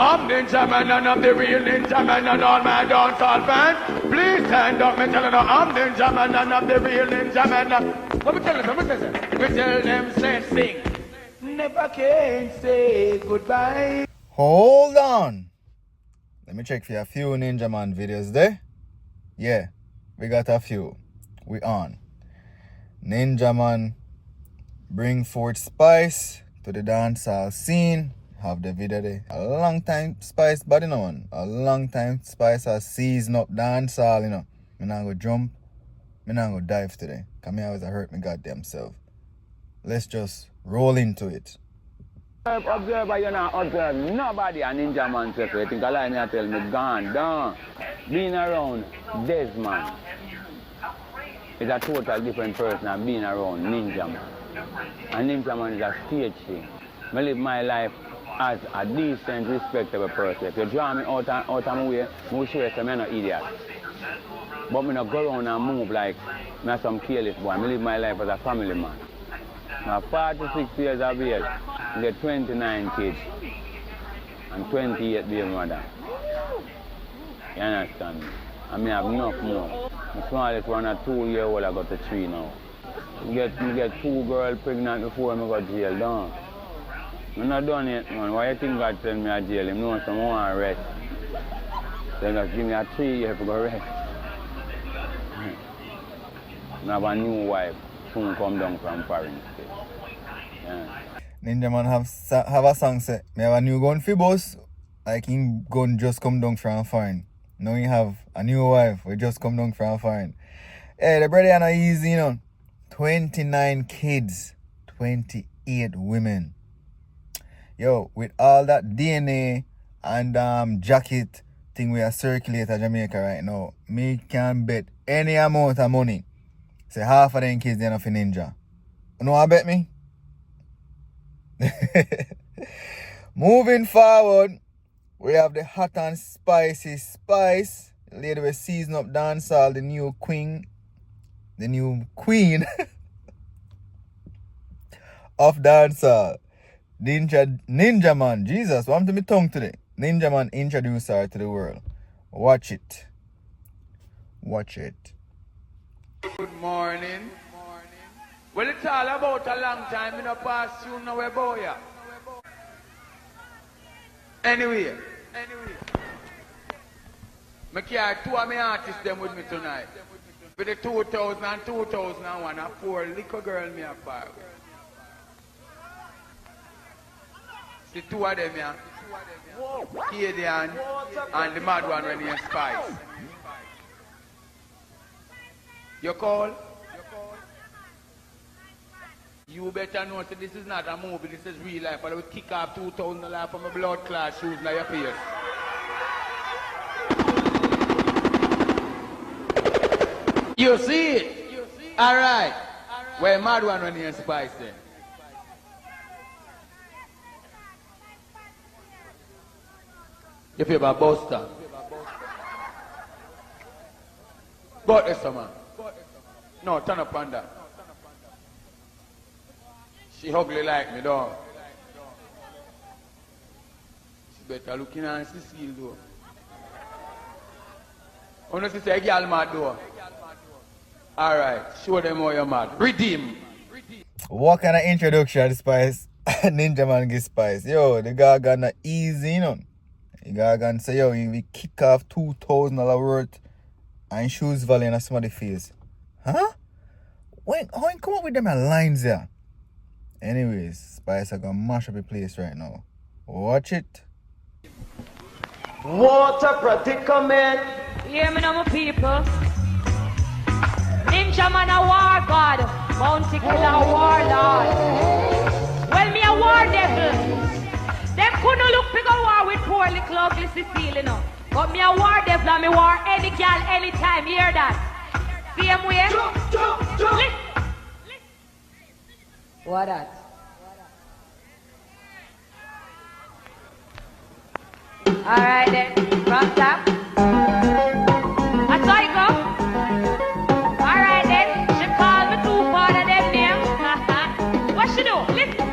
I'm Ninja Man and I'm the real Ninja Man and all my dancehall fans. Please stand up, me tell you I'm Ninja Man and I'm the real Ninja Man. Let me tell you, me tell them say sing. Never can say goodbye. Hold on. Let me check for a few Ninja Man videos there. Yeah, we got a few. We on. Ninja Man bring forth spice to the dancehall scene. Have the video there. A long time Spice body, you know, man. A long time Spice has seasoned up dancehall, you know. Me not go jump. Me not go dive today. Cause me always hurt me goddamn self. Let's just roll into it. Observer, you not observe nobody a Ninja Man say so. You think a lie me tell me gone down. Being around Desmond is a total different person than being around Ninja Man. And Ninja Man is a stage thing. I live my life as a decent, respectable person. If you draw me out of my way, I will show you I'm not an idiot. But I don't go around and move like I'm some careless boy. I live my life as a family man. I'm 46 years of age. I get 29 kids and 28 baby mother. You understand me? And I have enough more. The smallest one at 2 years old, I got to 3 now. I get 2 girls pregnant before I go to jail down. I'm not done yet, man. Why you think God send me to jail? Him know someone want to rest. Then just give me a 3 years to go rest. I have a new wife. Soon come down from foreign state. Yeah. Ninja Man have a song say, me have a new gun for boss. Like him gun just come down from foreign. Now he have a new wife. We just come down from foreign. Hey, the brother are not easy, you know. 29 kids. 28 women. Yo, with all that DNA and jacket thing we are circulate at Jamaica right now, me can bet any amount of money. Say half of them kids they're not for Ninja. You know what I bet me? Moving forward, we have the hot and spicy Spice. The lady we season up dancehall, the new queen of dancehall. Ninja Man, Jesus, what happened to my tongue today? Ninja Man introduced her to the world. Watch it. Watch it. Good morning. Well, it's all about a long time in the past, you know about ya. Anyway. I carry 2 of my artists them with me tonight. For the 2000 and 2001, a 4 little girl me apart. The 2 of them, yeah. Kadian and the mad one when he is Spice. You call? You better know that this is not a movie, this is real life. I will kick off $2,000 from my blood class shoes in your face. You see it? Alright. Well, mad one when he is Spice then. You feel about Buster. But this man. No, turn up on that. She ugly like me, dog. She better looking at Cecile, though. Oh, no, she say, girl mad, though. Alright, show them how you're mad. Redeem. What kind of introduction Spice? Ninja Man give Spice. Yo, the guy got not easy, you know. The guy gonna say, yo, we kick off $2,000 worth and shoes value in somebody's face. Huh? How you come up with them lines there? Anyways, Spice are gonna mash up the place right now. Watch it. Water predicament. Hear me now, my people. Ninja Man a war god, bounty killer warlord. Well, me a war devil. Them couldn't look big a war with poor little ugly Cecile, you know. But me a war devil and me war any girl anytime, hear that? Same way? Jump. What that? Alright then, from top. I saw you go. Alright then, she called me 2 part of them names. What she do? Listen.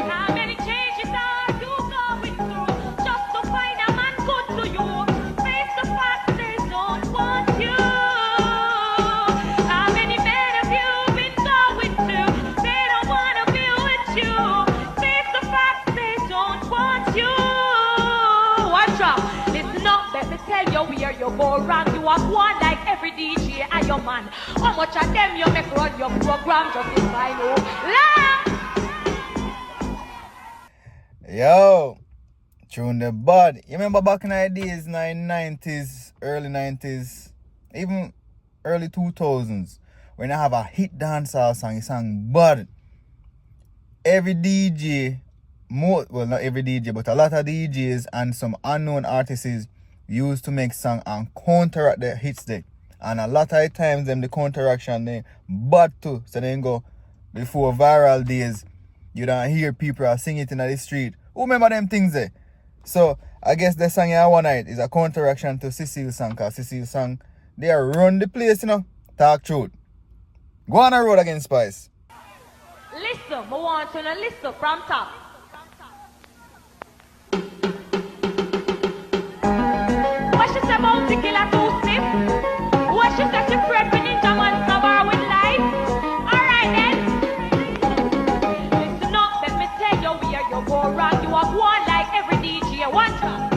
How many changes are you going through just to find you where you go wrong. You are one like every DJ and your man. How much of them you make run your program just if I know? Yo, tune the bud. You remember back in the days, 90s, early 90s, even early 2000s, when I have a hit dancehall song, you sang bud. Every DJ, well not every DJ, but a lot of DJs and some unknown artists used to make song and counteract the hits there. And a lot of times them the counteraction they bad too. So then go before viral days, you don't hear people are singing it in the street. Who remember them things there? So I guess the song I one night is a counteraction to Cecile song, cause Cecile song they run the place, you know. Talk truth. Go on the road against Spice. Listen, I want you to listen from top. What she say about the killer too stiff? What she say she afraid for ninja man summer with life? Alright then. Listen up, let me tell you where you go wrong. You are one like every DJ. One time.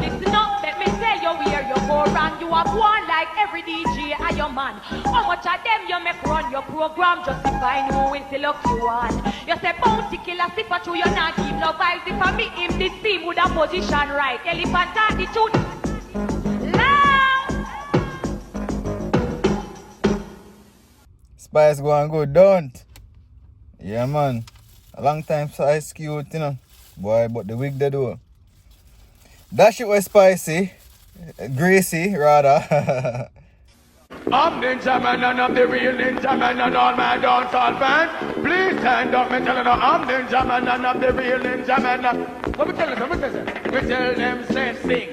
Listen up, let me tell you where you go wrong. You are one like every DJ and your man. How much of them you make run your program just if I know until look you on. You say bounty killer if I true you not give no vibes. If I meet him this team would have position right. Elephant attitude. Loud. Spice go and go, don't. Yeah man. A long time Spice cute, you know. Boy, but the wig they do. That shit was spicy. Gracie, rather. I'm Ninja Man and I'm the real Ninja Man and all my dancehall fans. Please stand up, me telling you I'm Ninja Man and I'm the real Ninja Man. What me tell them, we tell them, say sing.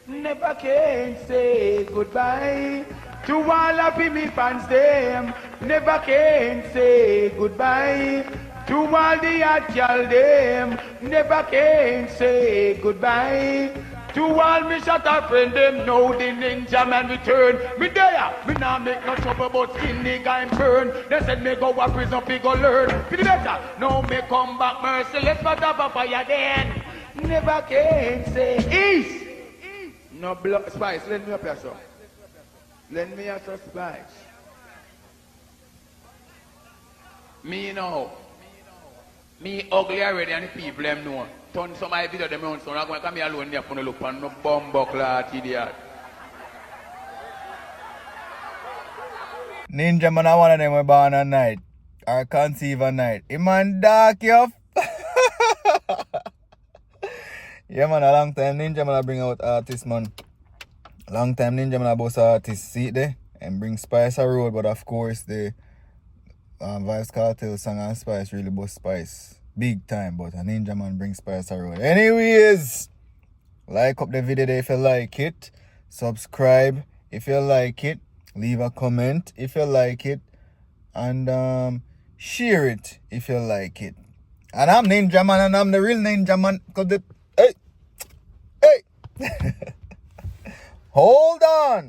Never can say goodbye to all of me fans them. Never can say goodbye to all the hot girl them. Never can say goodbye to all me shot a friend them. Know the Ninja Man return. Me there, me nah make no trouble but skin nigga and burn. They said me go a prison, me go learn. For the better, now me come back merciless but have a fire then. Never can say east. No blood Spice, lend me up your song. Lend me your Spice. Me know. Me ugly already and the people them know. Turn some of my video them on so I'm going to come here alone there for no look on no bumbo clot idiot. Ninja Man are one of them were born at night. Or conceive at night. It man dark you. Yeah man, a long time Ninja Man bring out artists man. Long time Ninja Man boss artists see it there and bring Spice a road, but of course the Vibes Cartel song and Spice really bust Spice big time, but a Ninja Man bring Spice a road. Anyways, like up the video there if you like it, subscribe if you like it, leave a comment if you like it, and share it if you like it. And I'm Ninja Man and I'm the real Ninja Man, cause the hey hold on.